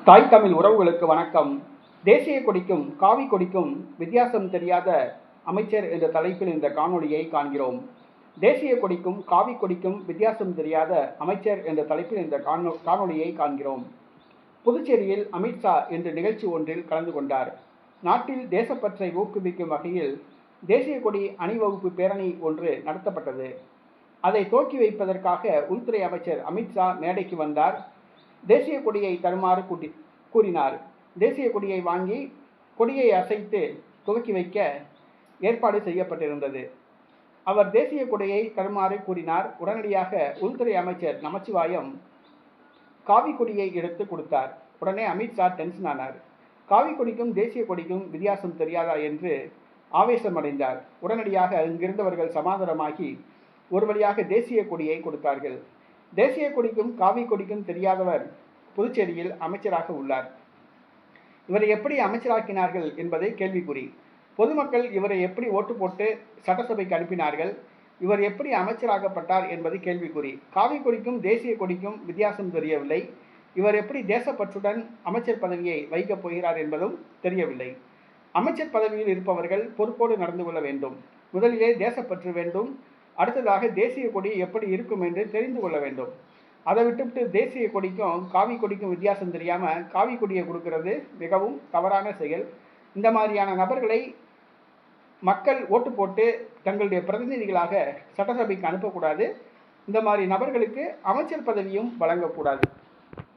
தாய் தமிழ் உறவுகளுக்கு வணக்கம். தேசிய கொடிக்கும் காவி கொடிக்கும் வித்தியாசம் தெரியாத அமைச்சர் என்ற தலைப்பில் இந்த காணொளியை காண்கிறோம். தேசிய கொடிக்கும் காவி கொடிக்கும் வித்தியாசம் தெரியாத அமைச்சர் என்ற தலைப்பில் இந்த காணொளியை காண்கிறோம். புதுச்சேரியில் அமித்ஷா என்ற நிகழ்ச்சி ஒன்றில் கலந்து கொண்டார். நாட்டில் தேசப்பற்றை ஊக்குவிக்கும் வகையில் தேசிய கொடி அணிவகுப்பு பேரணி ஒன்று நடத்தப்பட்டது. அதை துவக்கி வைப்பதற்காக உள்துறை அமைச்சர் அமித்ஷா மேடைக்கு வந்தார். தேசிய கொடியை தருமாறு கூறினார். தேசிய கொடியை வாங்கி கொடியை அசைத்து துவக்கி வைக்க ஏற்பாடு செய்யப்பட்டிருந்தது. அவர் தேசிய கொடியை தருமாறு கூறினார். உடனடியாக உள்துறை அமைச்சர் நமச்சிவாயம் காவி கொடியை எடுத்து கொடுத்தார். உடனே அமித்ஷா டென்ஷன் ஆனார். காவி கொடிக்கும் தேசிய கொடிக்கும் வித்தியாசம் தெரியாதா என்று ஆவேசமடைந்தார். உடனடியாக அங்கிருந்தவர்கள் சமாதானமாகி ஒரு வழியாக தேசிய கொடியை கொடுத்தார்கள். தேசிய கொடிக்கும் காவி கொடிக்கும் தெரியாதவர் புதுச்சேரியில் அமைச்சராக உள்ளார். இவரை எப்படி அமைச்சராக்கினார்கள் என்பதை கேள்விக்குறி. பொதுமக்கள் இவரை எப்படி ஓட்டு போட்டு சட்டசபைக்கு அனுப்பினார்கள், இவர் எப்படி அமைச்சராகப்பட்டார் என்பது கேள்விக்குறி. காவி கொடிக்கும் தேசிய கொடிக்கும் வித்தியாசம் தெரியவில்லை. இவர் எப்படி தேசப்பற்றுடன் அமைச்சர் பதவியை வைக்கப் போகிறார் என்பதும் தெரியவில்லை. அமைச்சர் பதவியில் இருப்பவர்கள் பொறுப்போடு நடந்து கொள்ள வேண்டும். முதலிலே தேசப்பற்று வேண்டும். அடுத்ததாக தேசிய கொடி எப்படி இருக்கும் என்று தெரிந்து கொள்ள வேண்டும். அதை விட்டுவிட்டு தேசிய கொடிக்கும் காவி கொடிக்கும் வித்தியாசம் தெரியாமல் காவி கொடியை கொடுக்கறது மிகவும் தவறான செயல். இந்த மாதிரியான நபர்களை மக்கள் ஓட்டு போட்டு தங்களுடைய பிரதிநிதிகளாக சட்டசபைக்கு அனுப்பக்கூடாது. இந்த மாதிரி நபர்களுக்கு அமைச்சர் பதவியும் வழங்கக்கூடாது.